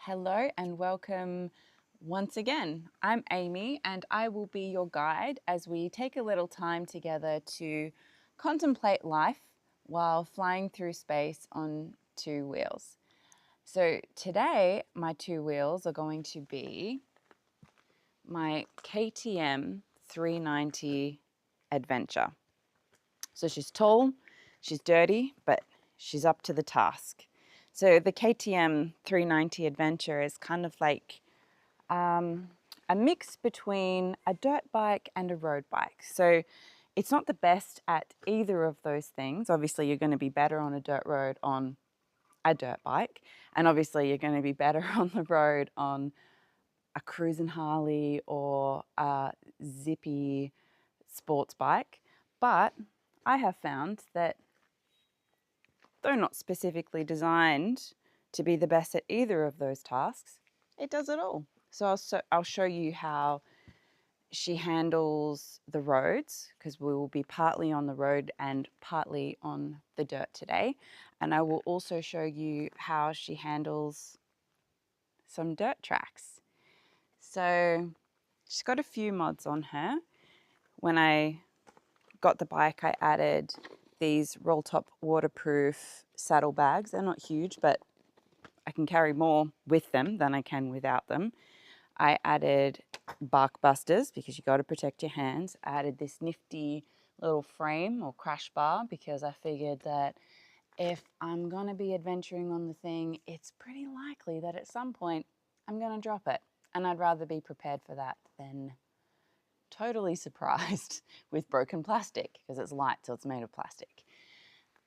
Hello and welcome once again. I'm Amy and I will be your guide as we take a little time together to contemplate life while flying through space on two wheels. So today my two wheels are going to be my KTM 390 Adventure. So she's tall, she's dirty, but she's up to the task. So the KTM 390 Adventure is kind of like a mix between a dirt bike and a road bike. So it's not the best at either of those things. Obviously, you're going to be better on a dirt road on a dirt bike, and obviously you're going to be better on the road on a cruising Harley or a zippy sports bike. But I have found that though not specifically designed to be the best at either of those tasks, it does it all. So I'll show you how she handles the roads, because we will be partly on the road and partly on the dirt today. And I will also show you how she handles some dirt tracks. So she's got a few mods on her. When I got the bike, I added these roll top waterproof saddlebags. They're not huge, but I can carry more with them than I can without them. I added bark busters because you got to protect your hands. I added this nifty little frame or crash bar because I figured that if I'm going to be adventuring on the thing, it's pretty likely that at some point I'm going to drop it. And I'd rather be prepared for that than totally surprised with broken plastic, because it's light, so it's made of plastic.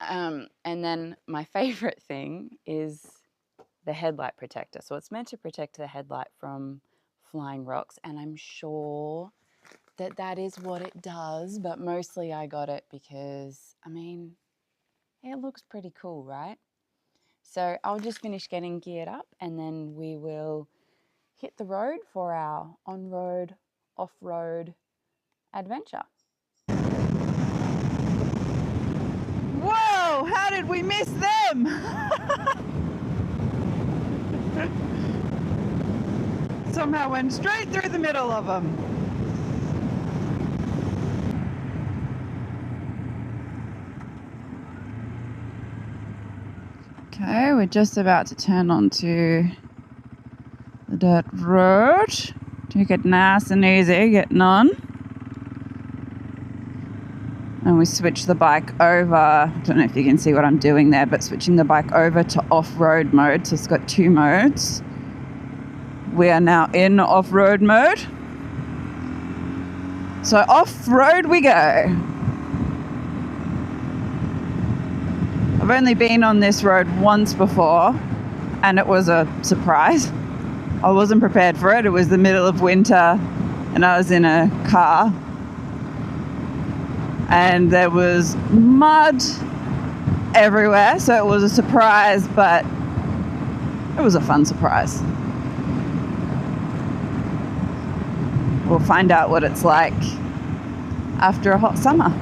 And then my favorite thing is the headlight protector. So it's meant to protect the headlight from flying rocks, and I'm sure that that is what it does, but mostly I got it because, I mean, it looks pretty cool, right? So I'll just finish getting geared up and then we will hit the road for our on-road, off-road adventure. Whoa, how did we miss them? Somehow went straight through the middle of them. Okay, we're just about to turn onto the dirt road. Take it nice and easy getting on. And we switch the bike over. I don't know if you can see what I'm doing there, but switching the bike over to off-road mode. So it's got two modes. We are now in off-road mode. So off-road we go. I've only been on this road once before and it was a surprise. I wasn't prepared for it. It was the middle of winter and I was in a car and there was mud everywhere. So it was a surprise, but it was a fun surprise. We'll find out what it's like after a hot summer.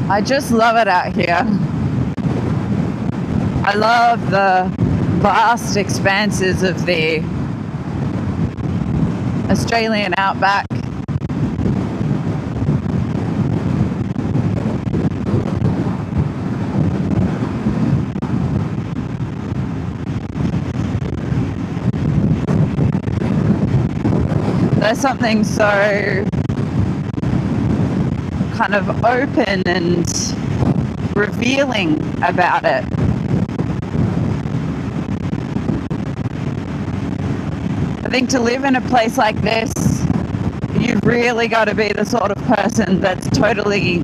I just love it out here. I love the vast expanses of the Australian outback. There's something so kind of open and revealing about it. I think to live in a place like this, you've really got to be the sort of person that's totally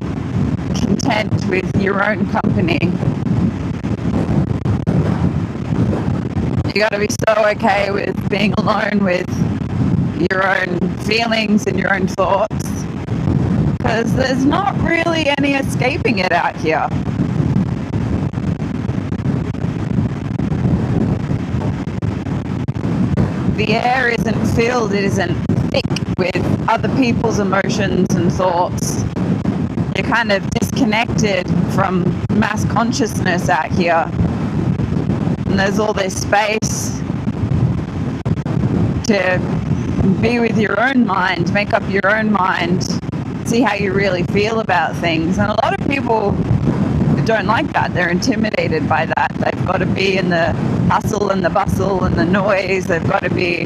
content with your own company. You got to be so okay with being alone with your own feelings and your own thoughts, because there's not really any escaping it out here. The air isn't filled, it isn't thick with other people's emotions and thoughts. You're kind of disconnected from mass consciousness out here. And there's all this space to be with your own mind, make up your own mind, see how you really feel about things. And a lot of people don't like that. They're intimidated by that. They've got to be in the hustle and the bustle and the noise. They've got to be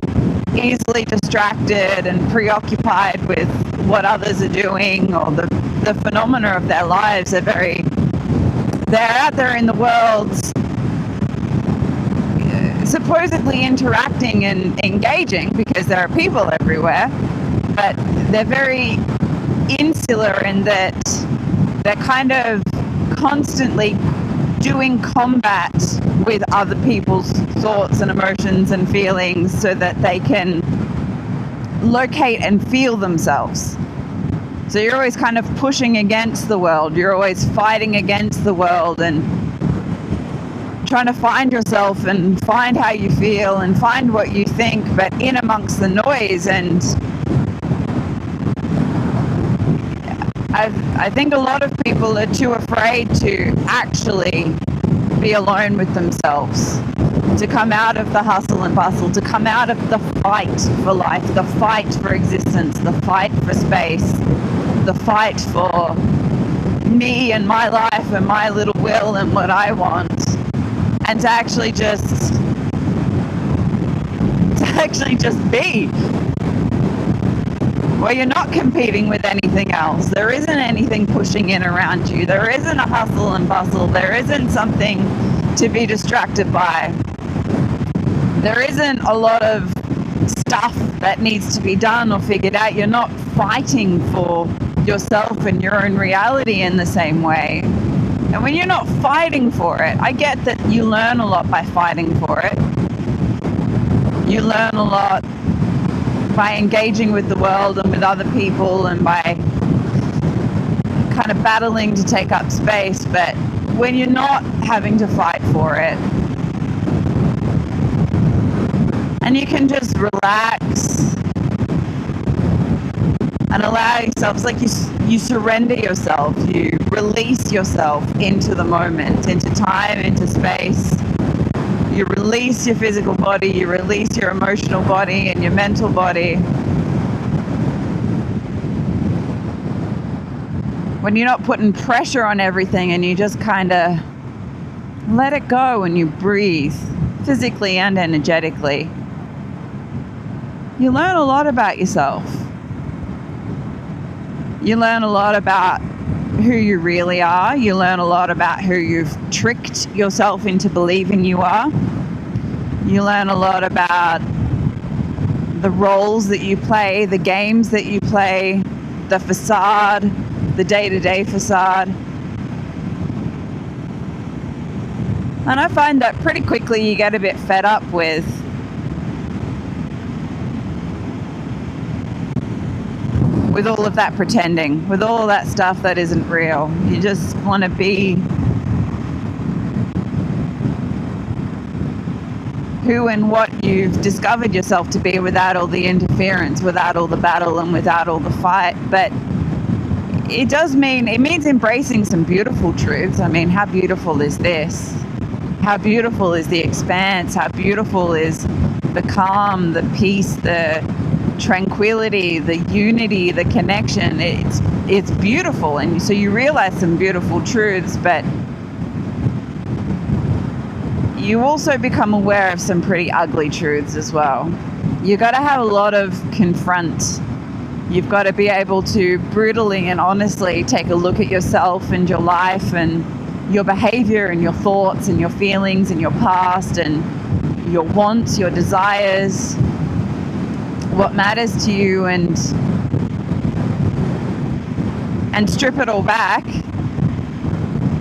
easily distracted and preoccupied with what others are doing, or the phenomena of their lives. They're out there in the world supposedly interacting and engaging because there are people everywhere, but they're very insular in that they're kind of constantly doing combat with other people's thoughts and emotions and feelings so that they can locate and feel themselves. So you're always kind of pushing against the world. You're always fighting against the world and trying to find yourself and find how you feel and find what you think, but in amongst the noise. And I think a lot of people are too afraid to actually be alone with themselves, to come out of the hustle and bustle, to come out of the fight for life, the fight for existence, the fight for space, the fight for me and my life and my little will and what I want, and to actually just be, where you're not competing with anything else. There isn't anything pushing in around you. There isn't a hustle and bustle. There isn't something to be distracted by. There isn't a lot of stuff that needs to be done or figured out. You're not fighting for yourself and your own reality in the same way. And when you're not fighting for it, I get that you learn a lot by fighting for it. You learn a lot by engaging with the world and with other people and by kind of battling to take up space. But when you're not having to fight for it, and you can just relax and allow yourself, it's like you surrender yourself, you release yourself into the moment, into time, into space. You release your physical body, you release your emotional body and your mental body. When you're not putting pressure on everything and you just kind of let it go and you breathe, physically and energetically, you learn a lot about yourself. You learn a lot about who you really are. You learn a lot about who you've tricked yourself into believing you are. You learn a lot about the roles that you play, the games that you play, the facade, the day-to-day facade. And I find that pretty quickly you get a bit fed up with all of that pretending, with all of that stuff that isn't real. You just want to be who and what you've discovered yourself to be without all the interference, without all the battle and without all the fight. But it means embracing some beautiful truths. I mean, how beautiful is this? How beautiful is the expanse? How beautiful is the calm, the peace, the tranquility, the unity, the connection? It's beautiful. And so you realize some beautiful truths, but you also become aware of some pretty ugly truths as well. You got to have a lot of confront. You've got to be able to brutally and honestly take a look at yourself and your life and your behavior and your thoughts and your feelings and your past and your wants, your desires, what matters to you, and strip it all back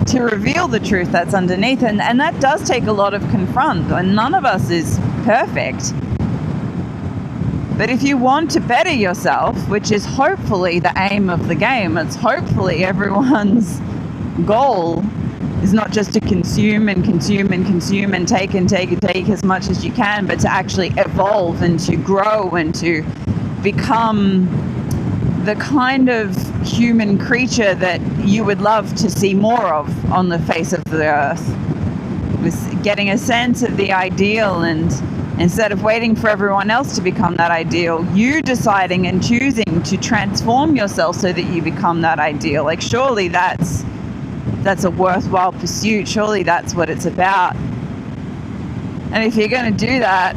to reveal the truth that's underneath. And that does take a lot of confront, and none of us is perfect. But if you want to better yourself, which is hopefully the aim of the game, it's hopefully everyone's goal is not just to consume and consume and consume and take as much as you can, but to actually evolve and to grow and to become the kind of human creature that you would love to see more of on the face of the earth. With getting a sense of the ideal, and instead of waiting for everyone else to become that ideal, you deciding and choosing to transform yourself so that you become that ideal. Like, surely that's a worthwhile pursuit. Surely that's what it's about. And if you're going to do that,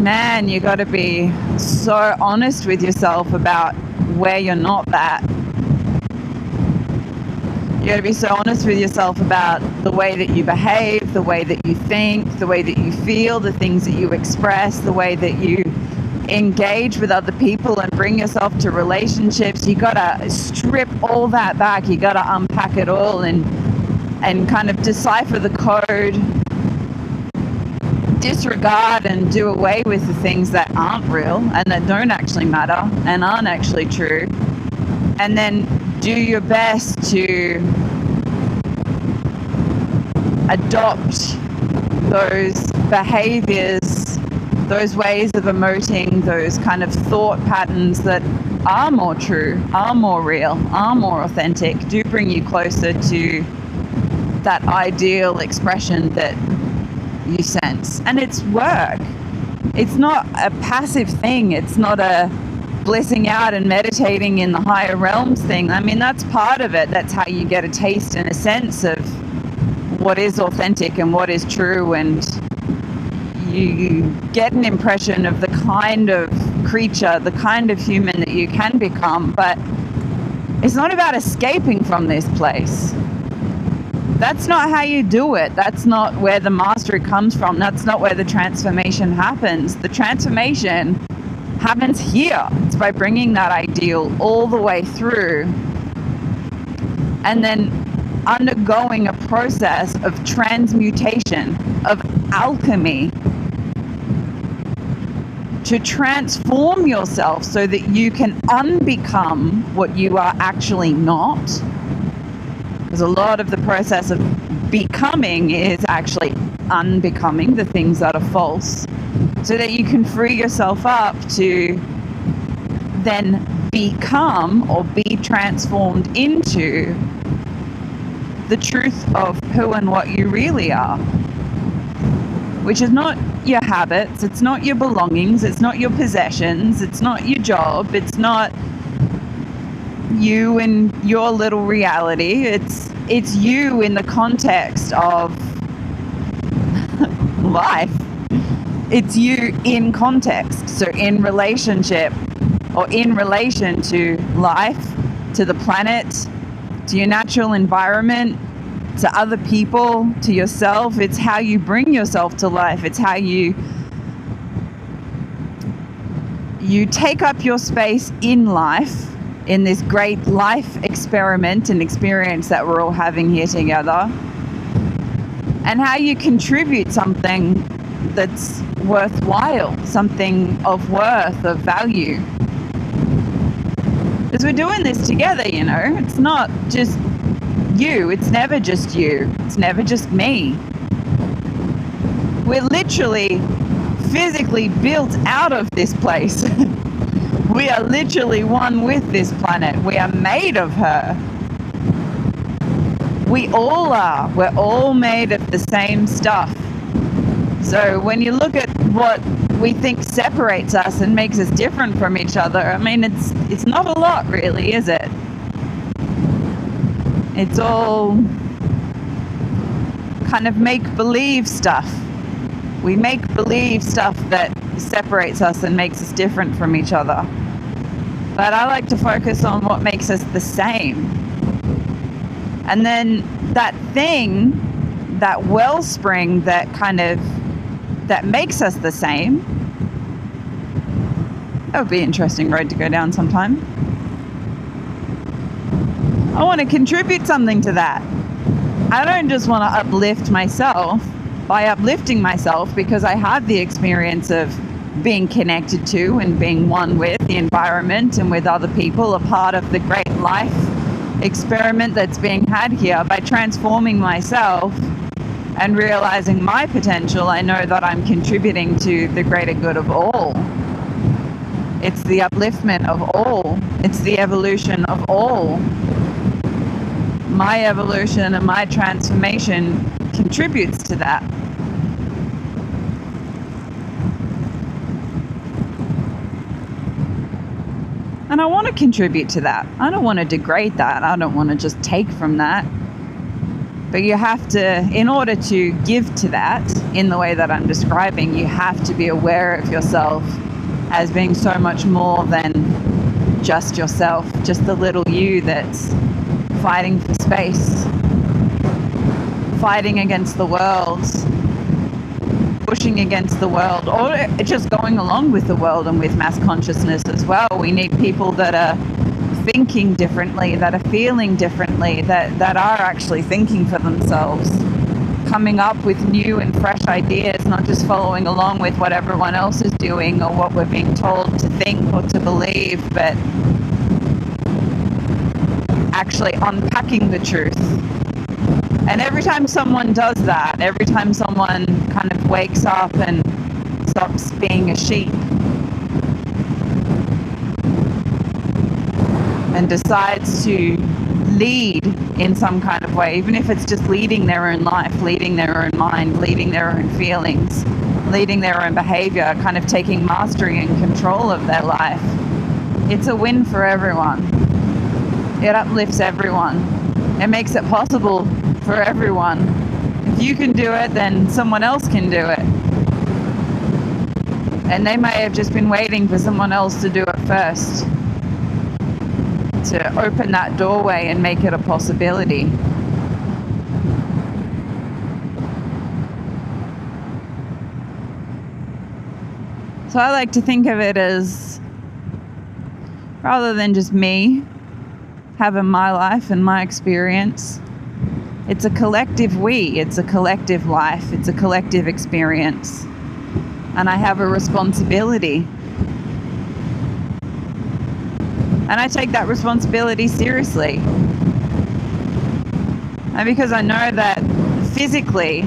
man, you got to be so honest with yourself about where you're not that. You got to be so honest with yourself about the way that you behave, the way that you think, the way that you feel, the things that you express, the way that you engage with other people and bring yourself to relationships. You got to strip all that back. You got to unpack it all and kind of decipher the code, disregard and do away with the things that aren't real and that don't actually matter and aren't actually true, and then do your best to adopt those behaviors, those ways of emoting, those kind of thought patterns that are more true, are more real, are more authentic, do bring you closer to that ideal expression that you sense. And it's work. It's not a passive thing. It's not a blissing out and meditating in the higher realms thing. I mean, that's part of it. That's how you get a taste and a sense of what is authentic and what is true, and you get an impression of the kind of creature, the kind of human that you can become. But it's not about escaping from this place. That's not how you do it. That's not where the mastery comes from. That's not where the transformation happens. The transformation happens here. It's by bringing that ideal all the way through and then undergoing a process of transmutation, of alchemy, to transform yourself so that you can unbecome what you are actually not. Because a lot of the process of becoming is actually unbecoming the things that are false, so that you can free yourself up to then become or be transformed into the truth of who and what you really are, which is not your habits, it's not your belongings, it's not your possessions, it's not your job, it's not you and your little reality. It's you in the context of life. It's you in context, so in relationship or in relation to life, to the planet, to your natural environment, to other people, to yourself. It's how you bring yourself to life. It's how you take up your space in life, in this great life experiment and experience that we're all having here together, and how you contribute something that's worthwhile, something of worth, of value. Because we're doing this together, you know. It's not just you. It's never just you. It's never just me. We're literally physically built out of this place. We are literally one with this planet. We are made of her. We all are. We're all made of the same stuff. So when you look at what we think separates us and makes us different from each other, I mean, it's not a lot really, is it? It's all kind of make-believe stuff. We make believe stuff that separates us and makes us different from each other. But I like to focus on what makes us the same. And then that thing, that wellspring that makes us the same, that would be an interesting road to go down sometime. I want to contribute something to that. I don't just want to uplift myself by uplifting myself because I have the experience of being connected to and being one with the environment and with other people, a part of the great life experiment that's being had here. By transforming myself and realizing my potential, I know that I'm contributing to the greater good of all. It's the upliftment of all. It's the evolution of all. My evolution and my transformation contributes to that. And I want to contribute to that. I don't want to degrade that. I don't want to just take from that. But you have to, in order to give to that in the way that I'm describing, you have to be aware of yourself as being so much more than just yourself, just the little you that's fighting for space, fighting against the world, pushing against the world, or just going along with the world and with mass consciousness as well. We need people that are thinking differently, that are feeling differently, that are actually thinking for themselves, coming up with new and fresh ideas, not just following along with what everyone else is doing or what we're being told to think or to believe, but actually unpacking the truth. And every time someone does that, every time someone kind of wakes up and stops being a sheep and decides to lead in some kind of way, even if it's just leading their own life, leading their own mind, leading their own feelings, leading their own behavior, kind of taking mastery and control of their life, it's a win for everyone. It uplifts everyone. It makes it possible for everyone. If you can do it, then someone else can do it. And they may have just been waiting for someone else to do it first, to open that doorway and make it a possibility. So I like to think of it as, rather than just me having my life and my experience, it's a collective we, it's a collective life, it's a collective experience. And I have a responsibility. And I take that responsibility seriously. And because I know that physically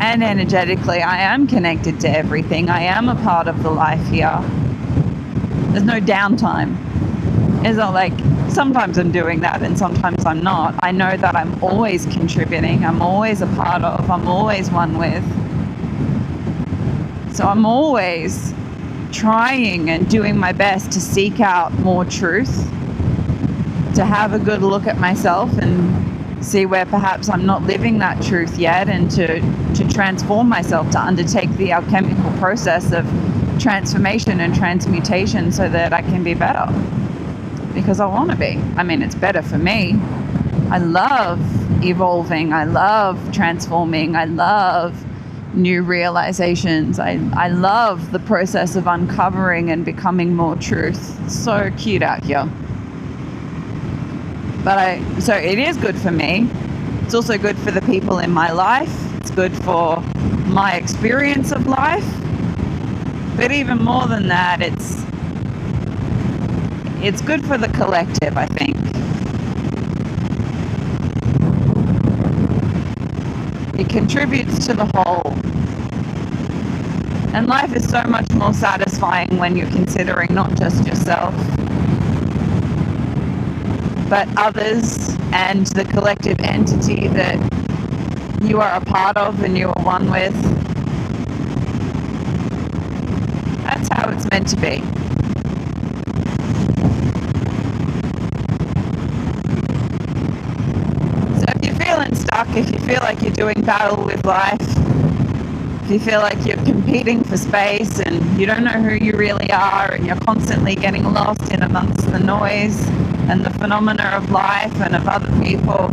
and energetically I am connected to everything, I am a part of the life here. There's no downtime. It's not like sometimes I'm doing that and sometimes I'm not. I know that I'm always contributing, I'm always a part of, I'm always one with. So I'm always trying and doing my best to seek out more truth, to have a good look at myself and see where perhaps I'm not living that truth yet, and to transform myself, to undertake the alchemical process of transformation and transmutation so that I can be better. Because I want to be. I mean, it's better for me. I love evolving. I love transforming. I love new realizations. I love the process of uncovering and becoming more truth. It's so cute out here. So it is good for me. It's also good for the people in my life. It's good for my experience of life. But even more than that, it's good for the collective, I think. It contributes to the whole. And life is so much more satisfying when you're considering not just yourself, but others and the collective entity that you are a part of and you are one with. That's how it's meant to be. So if you're feeling stuck, if you feel like you're doing battle with life, if you feel like you're competing for space and you don't know who you really are and you're constantly getting lost in amongst the noise and the phenomena of life and of other people,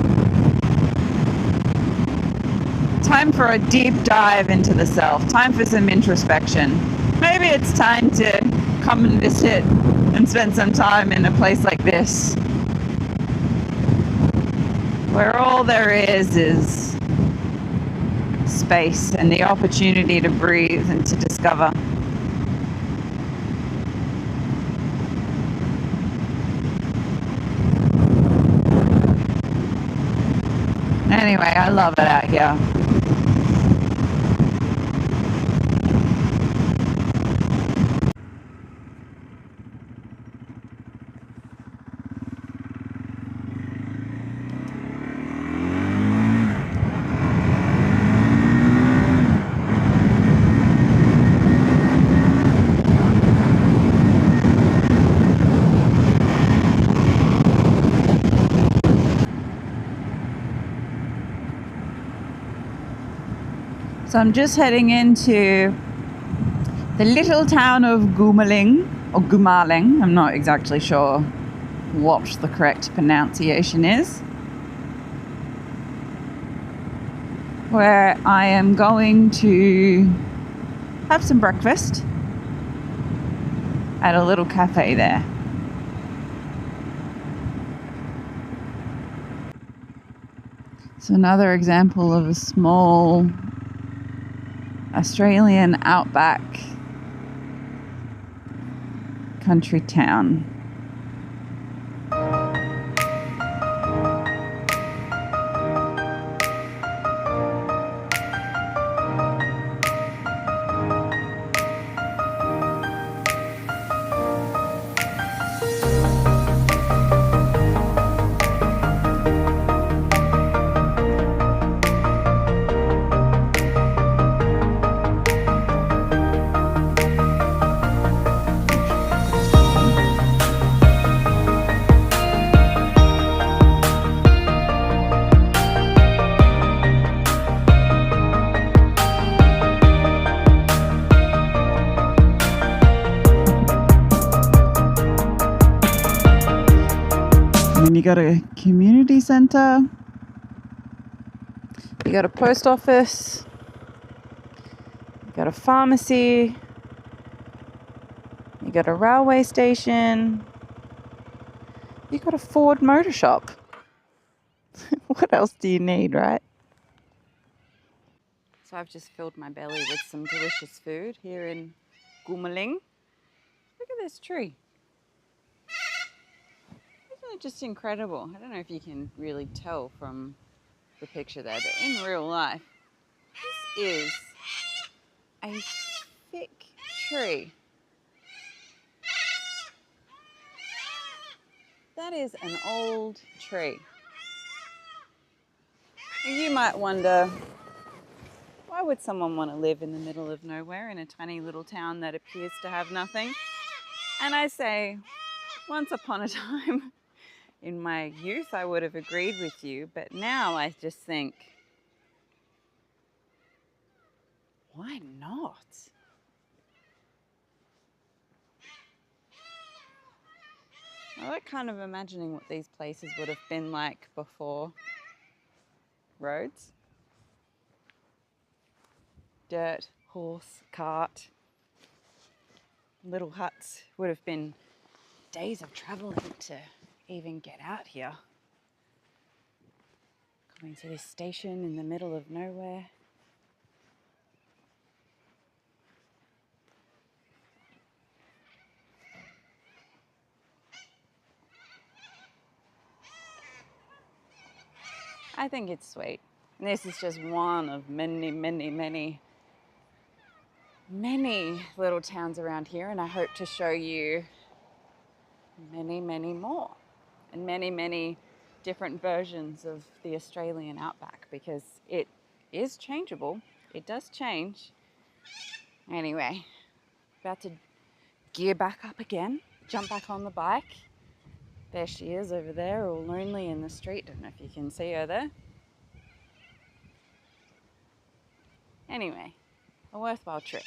time for a deep dive into the self, time for some introspection. Maybe it's time to come and visit and spend some time in a place like this, where all there is space and the opportunity to breathe and to discover. Anyway, I love it out here. So I'm just heading into the little town of Goomalling, or Goomalling. I'm not exactly sure what the correct pronunciation is, where I am going to have some breakfast at a little cafe there. It's another example of a small Australian outback country town. And you got a community centre, you got a post office, you got a pharmacy, you got a railway station, you got a Ford motor shop. What else do you need, right? So I've just filled my belly with some delicious food here in Goomalling. Look at this tree. Isn't it just incredible? I don't know if you can really tell from the picture there, but in real life, this is a thick tree. That is an old tree. And you might wonder, why would someone want to live in the middle of nowhere in a tiny little town that appears to have nothing? And I say, once upon a time, in my youth, I would have agreed with you, but now I just think, why not? I like kind of imagining what these places would have been like before roads. Dirt, horse, cart, little huts. Would have been days of travelling to even get out here. Coming to this station in the middle of nowhere. I think it's sweet. And this is just one of many, many, many, many little towns around here, and I hope to show you many, many more, and many, many different versions of the Australian outback, because it is changeable. It does change. Anyway, about to gear back up again, jump back on the bike. There she is over there, all lonely in the street. Don't know if you can see her there. Anyway, a worthwhile trip.